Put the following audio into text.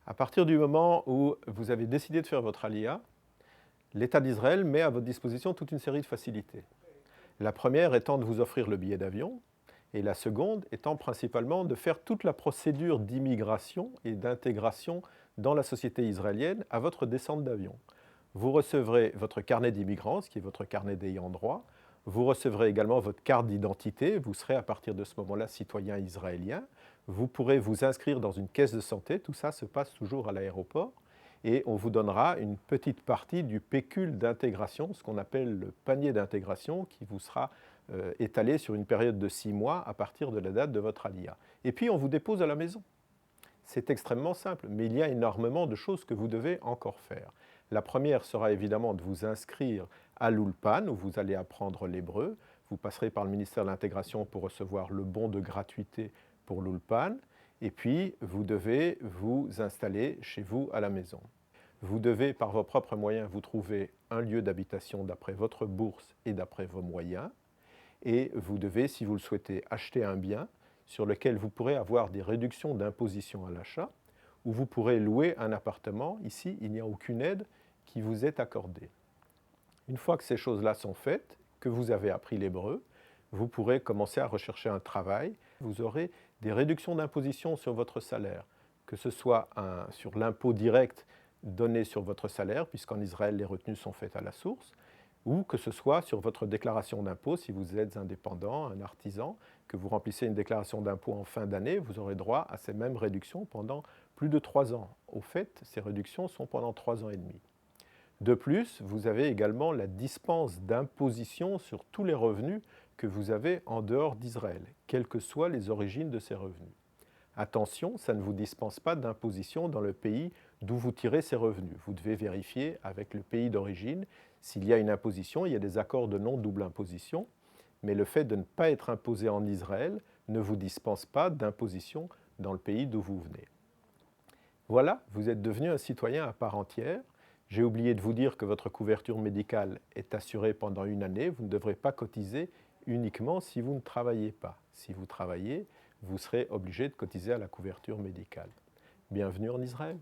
À partir du moment où vous avez décidé de faire votre Aliyah, l'État d'Israël met à votre disposition toute une série de facilités. La première étant de vous offrir le billet d'avion, et la seconde étant principalement de faire toute la procédure d'immigration et d'intégration dans la société israélienne à votre descente d'avion. Vous recevrez votre carnet d'immigrants, ce qui est votre carnet d'ayant droit. Vous recevrez également votre carte d'identité. Vous serez à partir de ce moment-là citoyen israélien. Vous pourrez vous inscrire dans une caisse de santé. Tout ça se passe toujours à l'aéroport. Et on vous donnera une petite partie du pécule d'intégration, ce qu'on appelle le panier d'intégration, qui vous sera étalé sur une période de 6 mois à partir de la date de votre Aliyah. Et puis on vous dépose à la maison. C'est extrêmement simple, mais il y a énormément de choses que vous devez encore faire. La première sera évidemment de vous inscrire à l'Ulpan, où vous allez apprendre l'hébreu. Vous passerez par le ministère de l'Intégration pour recevoir le bon de gratuité pour l'Ulpan. Et puis, vous devez vous installer chez vous à la maison. Vous devez, par vos propres moyens, vous trouver un lieu d'habitation d'après votre bourse et d'après vos moyens. Et vous devez, si vous le souhaitez, acheter un bien sur lequel vous pourrez avoir des réductions d'imposition à l'achat, ou vous pourrez louer un appartement. Ici, il n'y a aucune aide qui vous est accordée. Une fois que ces choses-là sont faites, que vous avez appris l'hébreu, vous pourrez commencer à rechercher un travail. Vous aurez des réductions d'imposition sur votre salaire, que ce soit sur l'impôt direct donné sur votre salaire, puisqu'en Israël, les retenues sont faites à la source, ou que ce soit sur votre déclaration d'impôt, si vous êtes indépendant, un artisan, que vous remplissez une déclaration d'impôt en fin d'année, vous aurez droit à ces mêmes réductions pendant plus de 3 ans. Au fait, ces réductions sont pendant 3 ans et demi. De plus, vous avez également la dispense d'imposition sur tous les revenus que vous avez en dehors d'Israël, quelles que soient les origines de ces revenus. Attention, ça ne vous dispense pas d'imposition dans le pays d'où vous tirez ces revenus. Vous devez vérifier avec le pays d'origine s'il y a une imposition. Il y a des accords de non-double imposition, mais le fait de ne pas être imposé en Israël ne vous dispense pas d'imposition dans le pays d'où vous venez. Voilà, vous êtes devenu un citoyen à part entière. J'ai oublié de vous dire que votre couverture médicale est assurée pendant une année. Vous ne devrez pas cotiser uniquement si vous ne travaillez pas. Si vous travaillez, vous serez obligé de cotiser à la couverture médicale. Bienvenue en Israël.